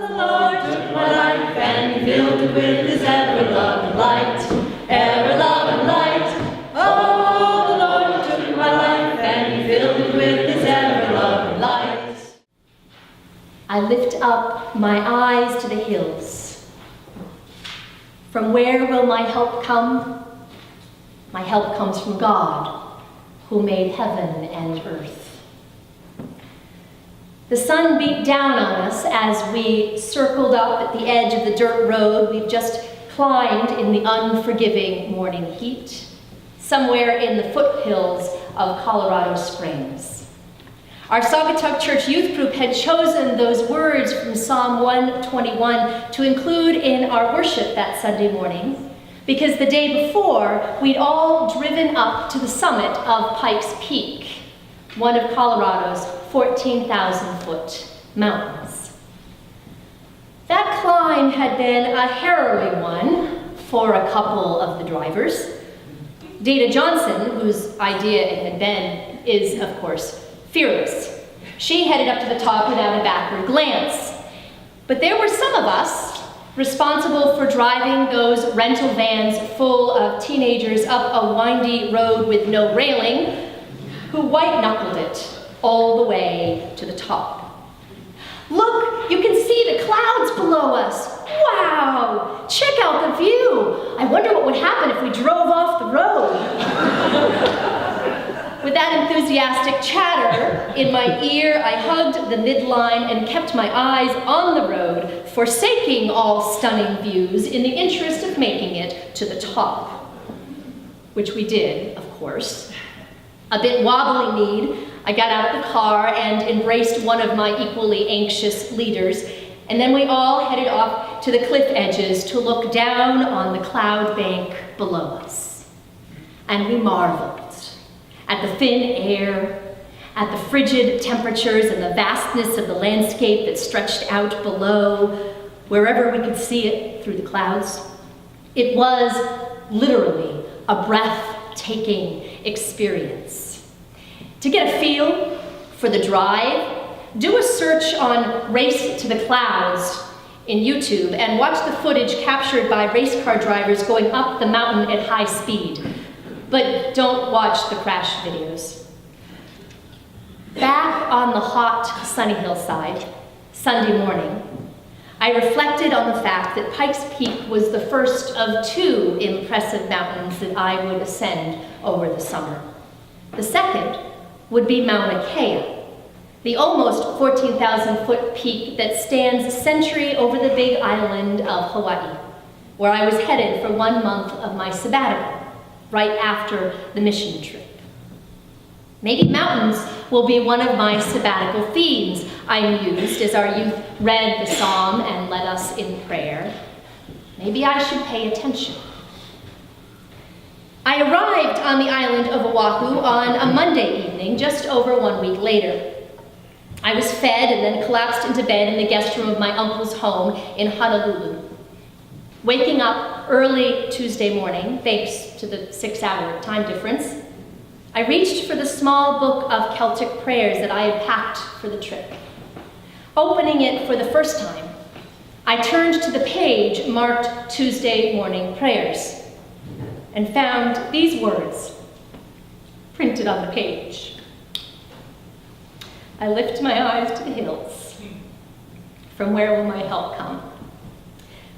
The Lord took my life and filled it with his ever-loving light, ever-loving light. Oh, the Lord took my life and filled it with his ever-loving light. I lift up my eyes to the hills. From where will my help come? My help comes from God, who made heaven and earth. The sun beat down on us as we circled up at the edge of the dirt road we've just climbed in the unforgiving morning heat, somewhere in the foothills of Colorado Springs. Our Saugatuck Church Youth Group had chosen those words from Psalm 121 to include in our worship that Sunday morning, because the day before, we'd all driven up to the summit of Pikes Peak, one of Colorado's 14,000-foot mountains. That climb had been a harrowing one for a couple of the drivers. Dana Johnson, whose idea it had been, is, of course, fearless. She headed up to the top without a backward glance. But there were some of us responsible for driving those rental vans full of teenagers up a windy road with no railing, who white-knuckled it all the way to the top. Look, you can see the clouds below us. Wow, check out the view. I wonder what would happen if we drove off the road. With that enthusiastic chatter in my ear, I hugged the midline and kept my eyes on the road, forsaking all stunning views in the interest of making it to the top. Which we did, of course. A bit wobbly-kneed, I got out of the car and embraced one of my equally anxious leaders, and then we all headed off to the cliff edges to look down on the cloud bank below us. And we marveled at the thin air, at the frigid temperatures and the vastness of the landscape that stretched out below, wherever we could see it through the clouds. It was literally a breathtaking experience. To get a feel for the drive, do a search on Race to the Clouds in YouTube and watch the footage captured by race car drivers going up the mountain at high speed. But don't watch the crash videos. Back on the hot, sunny hillside, Sunday morning, I reflected on the fact that Pikes Peak was the first of two impressive mountains that I would ascend over the summer. The second would be Mauna Kea, the almost 14,000-foot peak that stands a century over the big island of Hawaii, where I was headed for 1 month of my sabbatical, right after the mission trip. Maybe mountains will be one of my sabbatical themes, I mused as our youth read the psalm and led us in prayer. Maybe I should pay attention. I arrived on the island of Oahu on a Monday evening, just over 1 week later. I was fed and then collapsed into bed in the guest room of my uncle's home in Honolulu. Waking up early Tuesday morning, thanks to the 6-hour time difference, I reached for the small book of Celtic prayers that I had packed for the trip. Opening it for the first time, I turned to the page marked Tuesday morning prayers and found these words printed on the page. I lift my eyes to the hills. From where will my help come?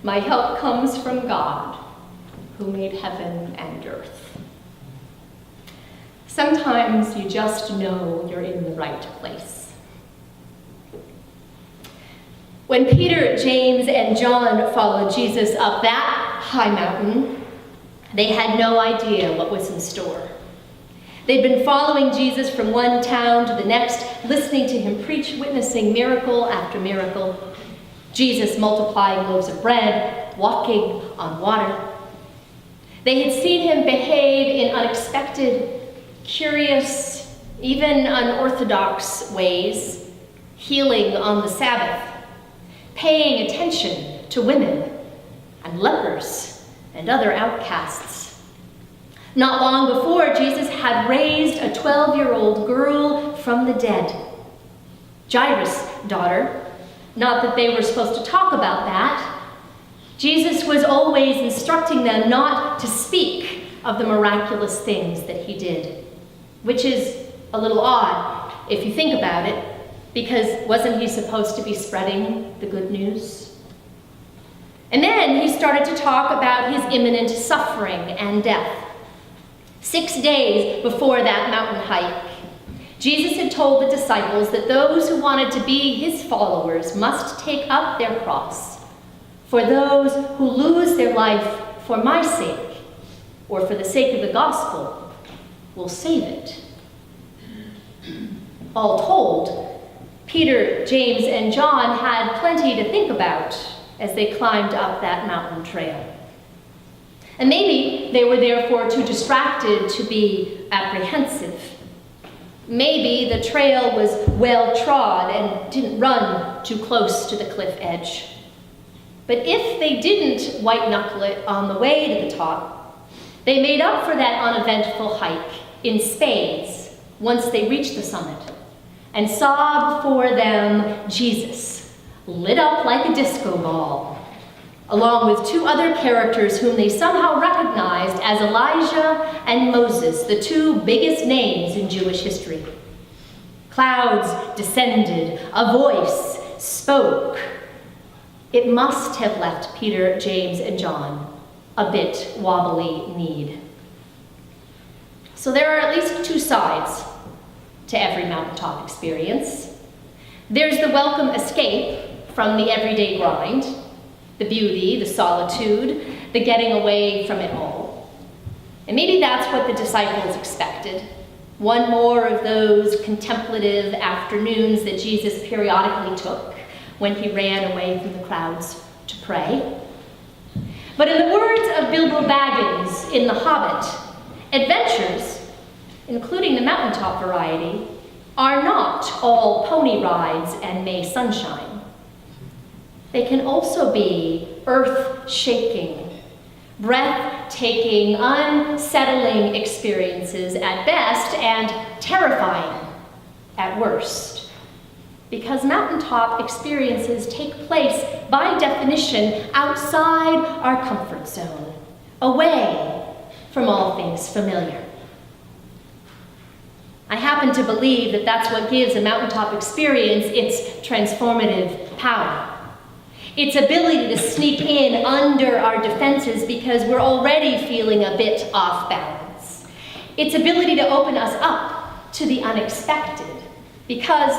My help comes from God, who made heaven and earth. Sometimes you just know you're in the right place. When Peter, James, and John followed Jesus up that high mountain, they had no idea what was in store. They'd been following Jesus from one town to the next, listening to him preach, witnessing miracle after miracle. Jesus multiplying loaves of bread, walking on water. They had seen him behave in unexpected, curious, even unorthodox ways, healing on the Sabbath, paying attention to women and lepers and other outcasts. Not long before, Jesus had raised a 12-year-old girl from the dead, Jairus' daughter, Not that they were supposed to talk about that. Jesus was always instructing them not to speak of the miraculous things that he did, which is a little odd if you think about it, because wasn't he supposed to be spreading the good news? And then he started to talk about his imminent suffering and death. 6 days before that mountain hike, Jesus had told the disciples that those who wanted to be his followers must take up their cross. For those who lose their life for my sake, or for the sake of the gospel, will save it. All told, Peter, James, and John had plenty to think about as they climbed up that mountain trail. And maybe they were therefore too distracted to be apprehensive. Maybe the trail was well-trod and didn't run too close to the cliff edge. But if they didn't white-knuckle it on the way to the top, they made up for that uneventful hike in spades once they reached the summit and saw before them Jesus, lit up like a disco ball, along with 2 other characters whom they somehow recognized as Elijah and Moses, the 2 biggest names in Jewish history. Clouds descended, a voice spoke. It must have left Peter, James, and John a bit wobbly-kneed. So there are at least 2 sides to every mountaintop experience. There's the welcome escape from the everyday grind, the beauty, the solitude, the getting away from it all. And maybe that's what the disciples expected. One more of those contemplative afternoons that Jesus periodically took when he ran away from the crowds to pray. But in the words of Bilbo Baggins in The Hobbit, adventures, including the mountaintop variety, are not all pony rides and May sunshine. They can also be earth-shaking, breathtaking, unsettling experiences at best and terrifying at worst. Because mountaintop experiences take place, by definition, outside our comfort zone, away from all things familiar. I happen to believe that that's what gives a mountaintop experience its transformative power. Its ability to sneak in under our defenses because we're already feeling a bit off balance. Its ability to open us up to the unexpected because,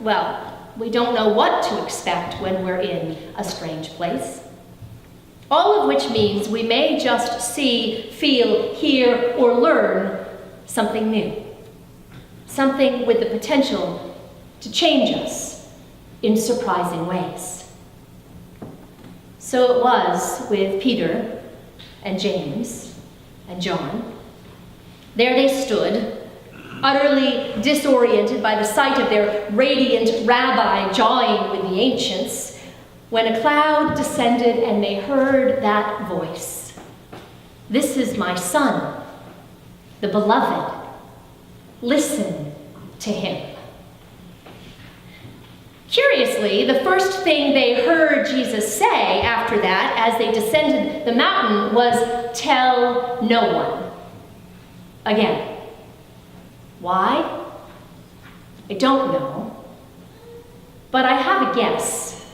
well, we don't know what to expect when we're in a strange place. All of which means we may just see, feel, hear, or learn something new. Something with the potential to change us in surprising ways. So it was with Peter and James and John. There they stood, utterly disoriented by the sight of their radiant rabbi jawing with the ancients, when a cloud descended and they heard that voice. "This is my son, the beloved. Listen to him." Curiously, the first thing they heard Jesus say after that, as they descended the mountain, was, "Tell no one." Again. Why? I don't know. But I have a guess,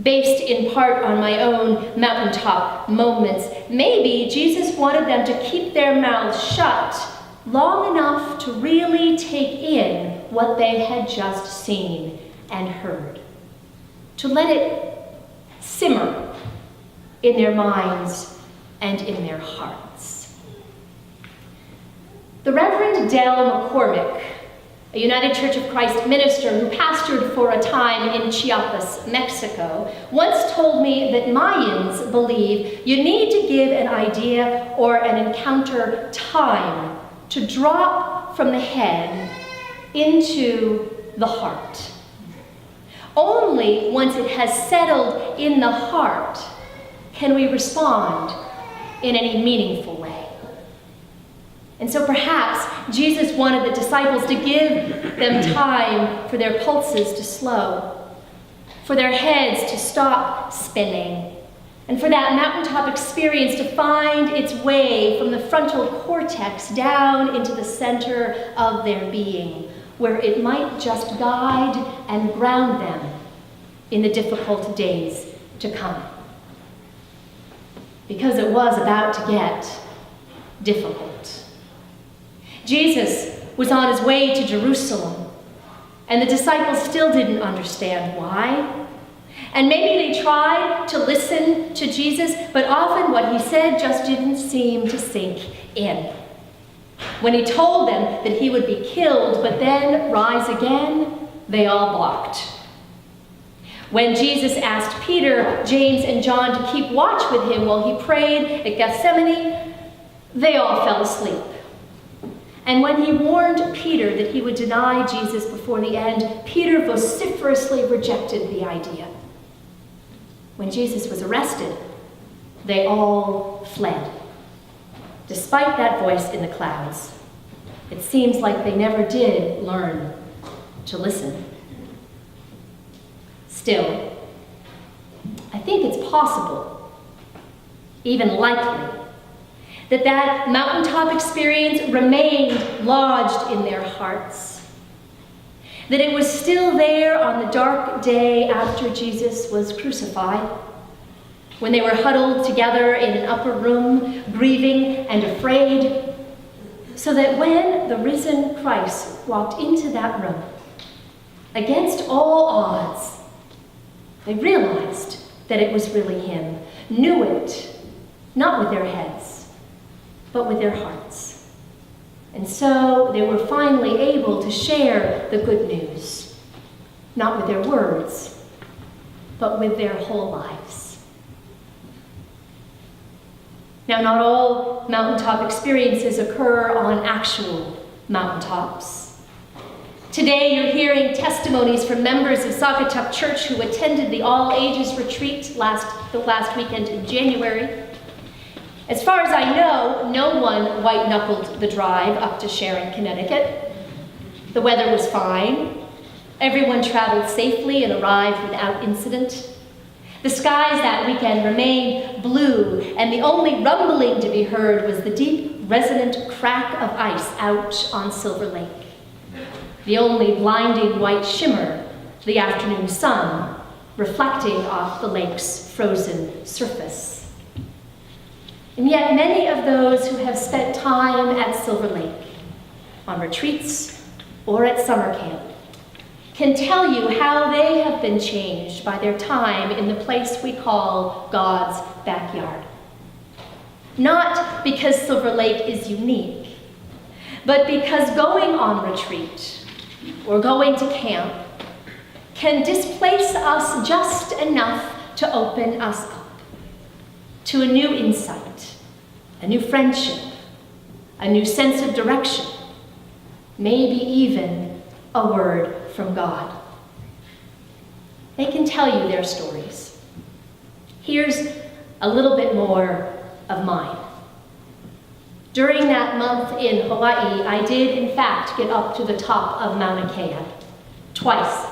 based in part on my own mountaintop moments. Maybe Jesus wanted them to keep their mouths shut long enough to really take in what they had just seen and heard, to let it simmer in their minds and in their hearts. The Reverend Dale McCormick, a United Church of Christ minister who pastored for a time in Chiapas, Mexico, once told me that Mayans believe you need to give an idea or an encounter time to drop from the head into the heart. Only once it has settled in the heart can we respond in any meaningful way. And so perhaps Jesus wanted the disciples to give them time for their pulses to slow, for their heads to stop spinning, and for that mountaintop experience to find its way from the frontal cortex down into the center of their being, where it might just guide and ground them in the difficult days to come. Because it was about to get difficult. Jesus was on his way to Jerusalem, and the disciples still didn't understand why. And maybe they tried to listen to Jesus, but often what he said just didn't seem to sink in. When he told them that he would be killed, but then rise again, they all balked. When Jesus asked Peter, James, and John to keep watch with him while he prayed at Gethsemane, they all fell asleep. And when he warned Peter that he would deny Jesus before the end, Peter vociferously rejected the idea. When Jesus was arrested, they all fled. Despite that voice in the clouds, it seems like they never did learn to listen. Still, I think it's possible, even likely, that mountaintop experience remained lodged in their hearts, that it was still there on the dark day after Jesus was crucified, when they were huddled together in an upper room, grieving and afraid, so that when the risen Christ walked into that room, against all odds, they realized that it was really him, knew it, not with their heads, but with their hearts. And so they were finally able to share the good news, not with their words, but with their whole lives. Now, not all mountaintop experiences occur on actual mountaintops. Today, you're hearing testimonies from members of Saugatuck Church who attended the all-ages retreat the last weekend in January. As far as I know, no one white-knuckled the drive up to Sharon, Connecticut. The weather was fine. Everyone traveled safely and arrived without incident. The skies that weekend remained blue, and the only rumbling to be heard was the deep, resonant crack of ice out on Silver Lake. The only blinding white shimmer, the afternoon sun, reflecting off the lake's frozen surface. And yet many of those who have spent time at Silver Lake, on retreats or at summer camp, can tell you how they have been changed by their time in the place we call God's backyard. Not because Silver Lake is unique, but because going on retreat or going to camp can displace us just enough to open us up to a new insight, a new friendship, a new sense of direction, maybe even a word from God. They can tell you their stories. Here's a little bit more of mine. During that month in Hawaii, I did in fact get up to the top of Mauna Kea, twice,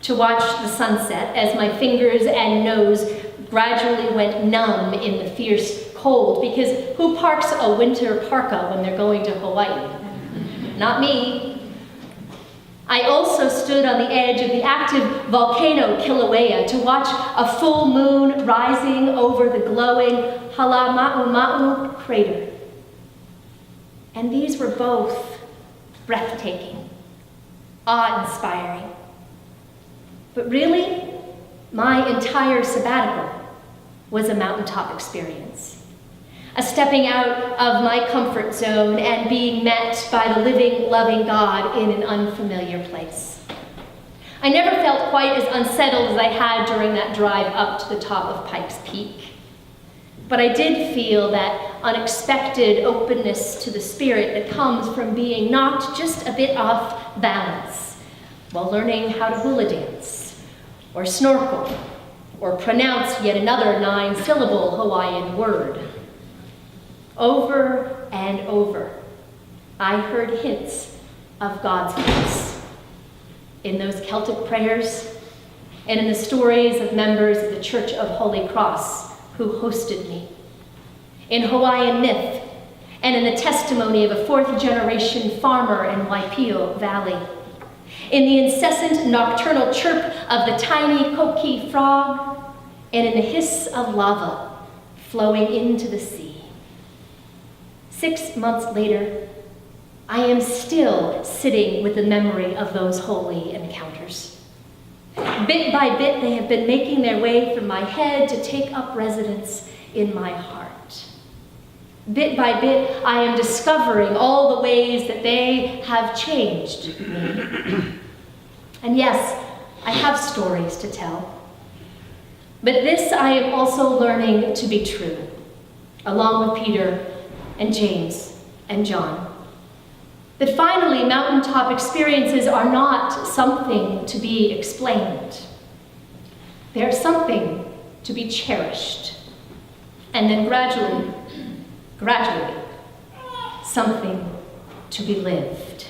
to watch the sunset as my fingers and nose gradually went numb in the fierce cold, because who parks a winter parka when they're going to Hawaii? Not me. I also stood on the edge of the active volcano Kilauea to watch a full moon rising over the glowing Halama'uma'u crater. And these were both breathtaking, awe-inspiring. But really, my entire sabbatical was a mountaintop experience. A stepping out of my comfort zone and being met by the living, loving God in an unfamiliar place. I never felt quite as unsettled as I had during that drive up to the top of Pikes Peak. But I did feel that unexpected openness to the spirit that comes from being knocked just a bit off balance while learning how to hula dance, or snorkel, or pronounce yet another 9-syllable Hawaiian word. Over and over, I heard hints of God's voice in those Celtic prayers, and in the stories of members of the Church of Holy Cross who hosted me, in Hawaiian myth, and in the testimony of a fourth-generation farmer in Waipio Valley, in the incessant nocturnal chirp of the tiny koki frog, and in the hiss of lava flowing into the sea. 6 months later, I am still sitting with the memory of those holy encounters. Bit by bit, they have been making their way from my head to take up residence in my heart. Bit by bit, I am discovering all the ways that they have changed me. And yes, I have stories to tell. But this I am also learning to be true, along with Peter and James and John. That finally, mountaintop experiences are not something to be explained. They are something to be cherished. And then gradually, something to be lived.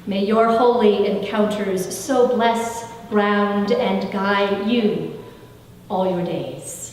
May your holy encounters so bless, ground, and guide you all your days.